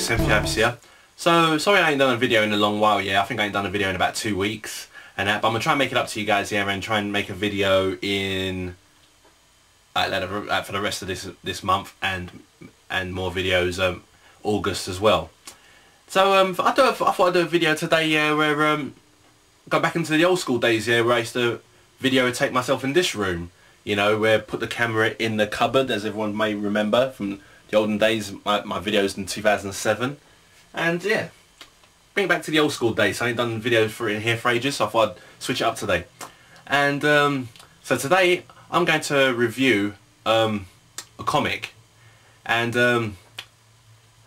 TEMPHUiBIS here. So sorry I ain't done a video in a long while. I think I ain't done a video in about 2 weeks and that, but I'm gonna try and make it up to you guys here and try and make a video in for the rest of this month and more videos August as well. So I thought I'd do a video today where go back into the old school days where I used to videotape myself in this room, you know, where I put the camera in the cupboard, as everyone may remember from the olden days, my videos in 2007, and yeah, bring it back to the old school days. I ain't done videos for in here for ages, so I thought I'd switch it up today. And so today I'm going to review a comic, and the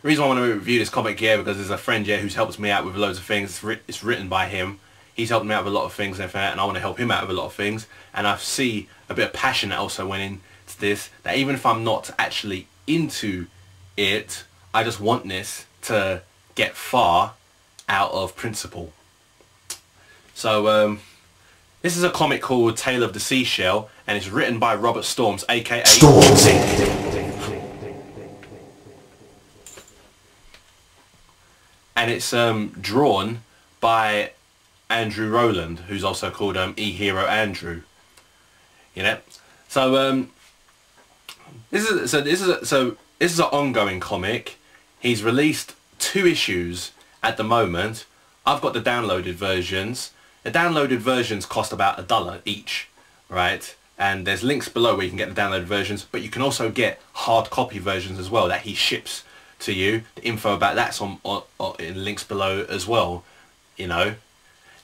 reason I want to review this comic here because there's a friend here who's helped me out with loads of things. It's written by him. He's helped me out with a lot of things and I want to help him out with a lot of things, and I see a bit of passion that also went into this, that even if I'm not actually into it, I just want this to get far out of principle. So this is a comic called Tale of the SeaShell, and it's written by Robert Storms, aka Stormzy, and it's drawn by Andrew Rowland, who's also called E-Hero Andrew. You know, so this is an ongoing comic. He's released 2 issues at the moment. I've got the downloaded versions. The downloaded versions cost about $1 each, right? And there's links below where you can get the downloaded versions, but you can also get hard copy versions as well that he ships to you. The info about that's on in links below as well, you know.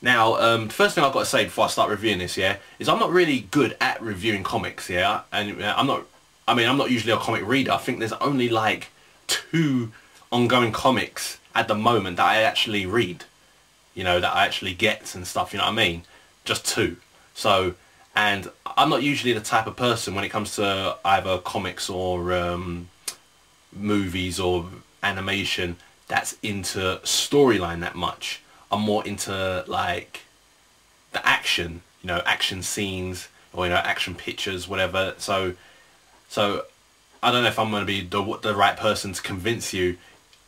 Now, the first thing I've got to say before I start reviewing this, is I'm not really good at reviewing comics, and I'm not usually a comic reader. I think there's only like 2 ongoing comics at the moment that I actually read, you know, that I actually get and stuff, you know what I mean? Just 2. So, and I'm not usually the type of person when it comes to either comics or movies or animation that's into storyline that much. I'm more into like the action, you know, action scenes or, you know, action pictures, whatever. So I don't know if I'm going to be the right person to convince you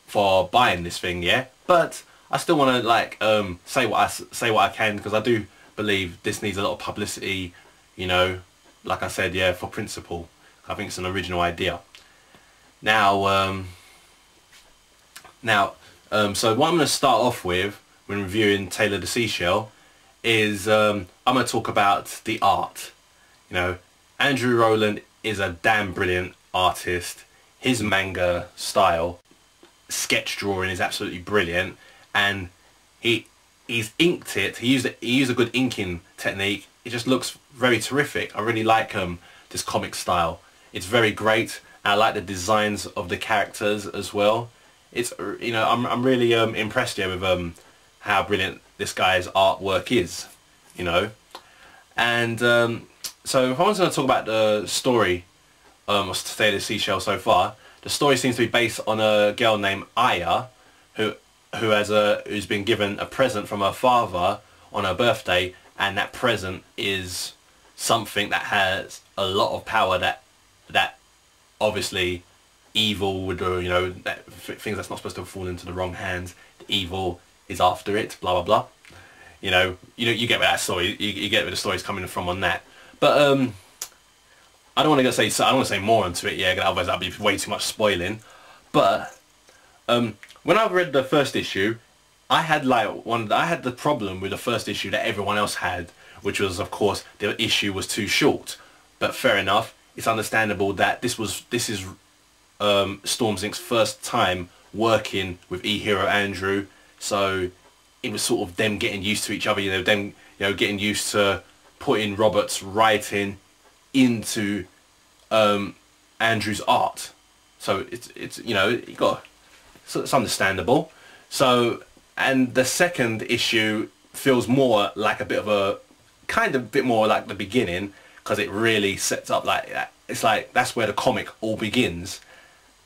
for buying this thing, but I still want to like say what I can, because I do believe this needs a lot of publicity, you know, like I said, for principle. I think it's an original idea. Now so what I'm going to start off with when reviewing Tale of the SeaShell is I'm going to talk about the art. You know, Andrew Rowland is a damn brilliant artist. His manga style, sketch drawing, is absolutely brilliant, and he's inked it. He used a good inking technique. It just looks very terrific. I really like this comic style. It's very great. I like the designs of the characters as well. It's, you know, I'm really impressed here with how brilliant this guy's artwork is, you know. And so if I was going to talk about the story of Tale of the SeaShell so far, the story seems to be based on a girl named Aya who's been given a present from her father on her birthday, and that present is something that has a lot of power that obviously evil would, you know, things that's not supposed to fall into the wrong hands. The evil is after it, blah blah blah. You know, you get where that story, you get where the story's coming from on that. But I don't want to say more into it, because otherwise that'd be way too much spoiling. But when I read the first issue, I had the problem with the first issue that everyone else had, which was, of course, the issue was too short. But fair enough, it's understandable that this is Stormzy's first time working with E-Hero Andrew, so it was sort of them getting used to each other, getting used to putting Robert's writing into Andrew's art. So it's you know, it's understandable. So, and the second issue feels more like a bit more like the beginning, because it really sets up like that. It's like that's where the comic all begins.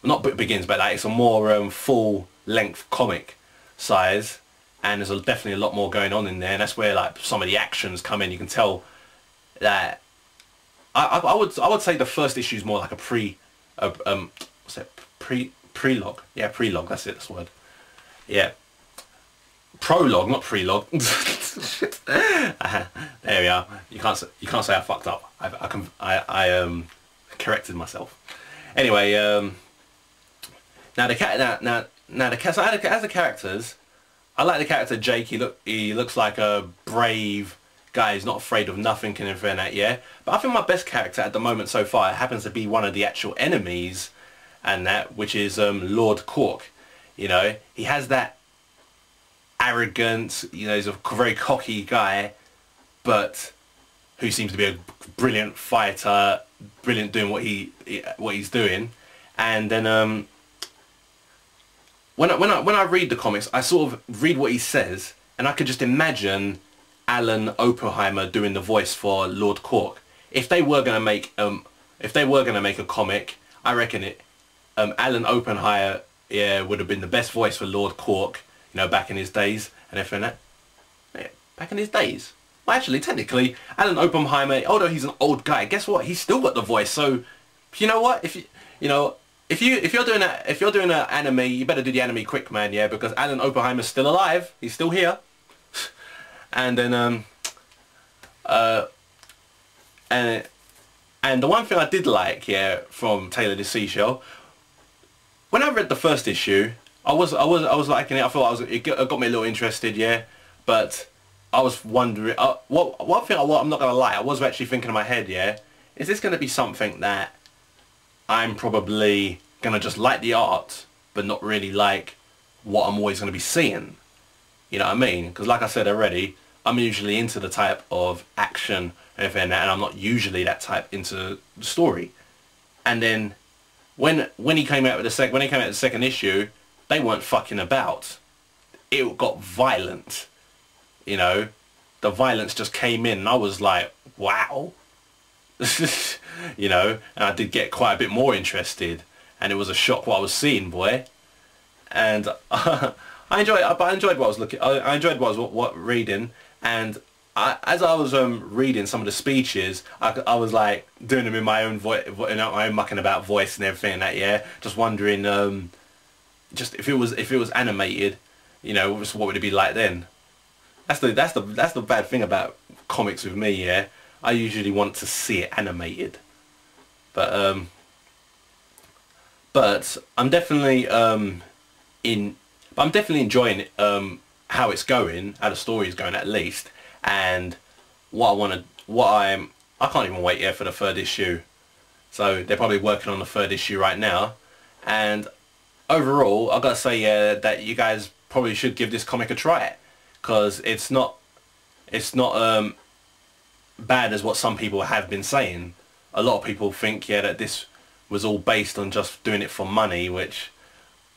Not begins, but like it's a more full length comic size, and there's definitely a lot more going on in there, and that's where like some of the actions come in. You can tell that I would say the first issue is more like a what's that, prelogue. Yeah, prelogue. That's it. That's the word. Yeah, prologue, not prelogue. There we are. You can't say I fucked up. I corrected myself. Anyway, now the cat now the cat. So as the characters, I like the character Jake. He looks like a brave guy. He's not afraid of nothing and everything like that. Yeah, but I think my best character at the moment so far happens to be one of the actual enemies, and that, which is Lord Cork. You know, he has that arrogance. You know, he's a very cocky guy, but who seems to be a brilliant fighter, brilliant doing what he's doing. And then when I read the comics, I sort of read what he says, and I could just imagine Alan Oppenheimer doing the voice for Lord Cork. If they were gonna make a comic, I reckon Alan Oppenheimer, yeah, would have been the best voice for Lord Cork. You know, back in his days and everything like that. Yeah, back in his days. Well, actually, technically, Alan Oppenheimer, although he's an old guy, guess what? He's still got the voice. So, you know what? If you're doing an anime, you better do the anime quick, man. Yeah, because Alan Oppenheimer's still alive. He's still here. And then and the one thing I did like, yeah, from Taylor the Seashell, when I read the first issue, I was liking it. I thought it got me a little interested, yeah. But I was wondering, one thing I'm not gonna lie, I was actually thinking in my head, yeah, is this gonna be something that I'm probably gonna just like the art, but not really like what I'm always gonna be seeing? You know what I mean? Because like I said already, I'm usually into the type of action and everything, and I'm not usually that type into the story. And then when he came out with the second issue, they weren't fucking about. It got violent. You know, the violence just came in, and I was like, wow. You know, and I did get quite a bit more interested, and it was a shock what I was seeing, boy. And I enjoyed what I was looking. I enjoyed what I was reading, and as I was reading some of the speeches, I was like doing them in my own voice, my own mucking about voice and everything and that. Yeah, just wondering, just if it was animated, you know, what would it be like then? That's the bad thing about comics with me. Yeah, I usually want to see it animated, but I'm definitely enjoying it, how it's going, how the story is going at least, and I can't even wait yet for the third issue. So they're probably working on the third issue right now, and overall I gotta say that you guys probably should give this comic a try, because it's not bad as what some people have been saying. A lot of people think, yeah, that this was all based on just doing it for money, which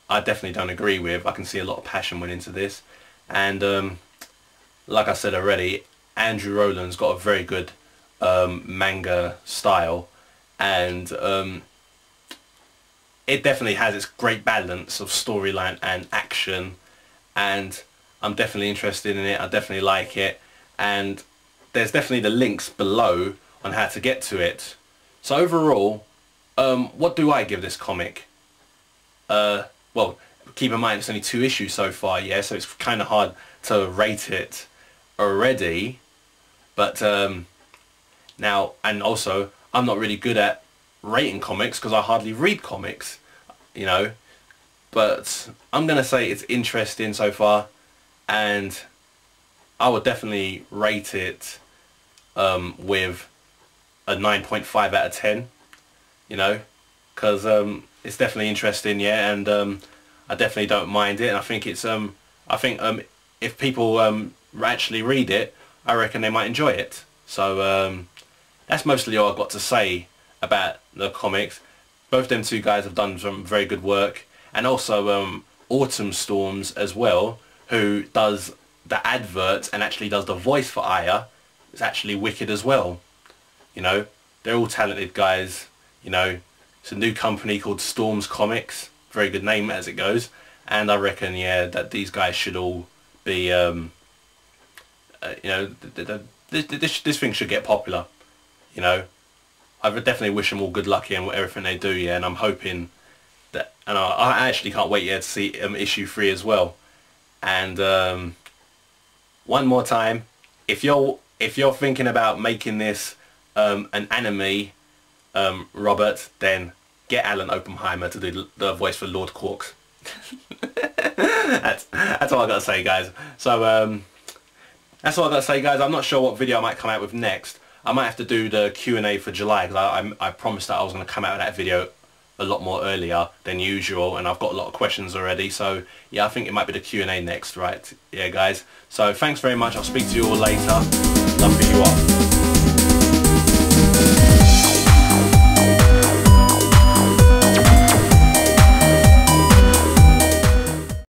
I definitely don't agree with. I can see a lot of passion went into this, and like I said already, Andrew Rowland's got a very good manga style, and it definitely has its great balance of storyline and action, and I'm definitely interested in it. I definitely like it, and there's definitely the links below on how to get to it. So overall, what do I give this comic? Well, keep in mind it's only 2 issues so far, yeah, so it's kind of hard to rate it already. But now, and also, I'm not really good at rating comics because I hardly read comics, you know. But I'm gonna say it's interesting so far, and I would definitely rate it with a 9.5 out of 10, you know, because it's definitely interesting, yeah, and I definitely don't mind it, and I think it's if people actually read it, I reckon they might enjoy it. So that's mostly all I've got to say about the comics. Both them two guys have done some very good work, and also Autumn Storms as well, who does the adverts and actually does the voice for Aya. It's actually wicked as well. You know, they're all talented guys. You know, it's a new company called Storms Comics. Very good name as it goes. And I reckon, yeah, that these guys should all be, you know, this thing should get popular. You know, I would definitely wish them all good luck in everything they do, yeah, and I'm hoping that, and I actually can't wait yet to see issue 3 as well. And one more time, if you're thinking about making this an anime, Robert, then get Alan Oppenheimer to do the voice for Lord Quarks. That's all I gotta say, guys. So that's all I gotta say, guys. I'm not sure what video I might come out with next. I might have to do the Q&A for July, because I promised that I was going to come out with that video a lot more earlier than usual, and I've got a lot of questions already. So yeah, I think it might be the Q&A next, right? Yeah, guys. So thanks very much. I'll speak to you all later. Love for you all.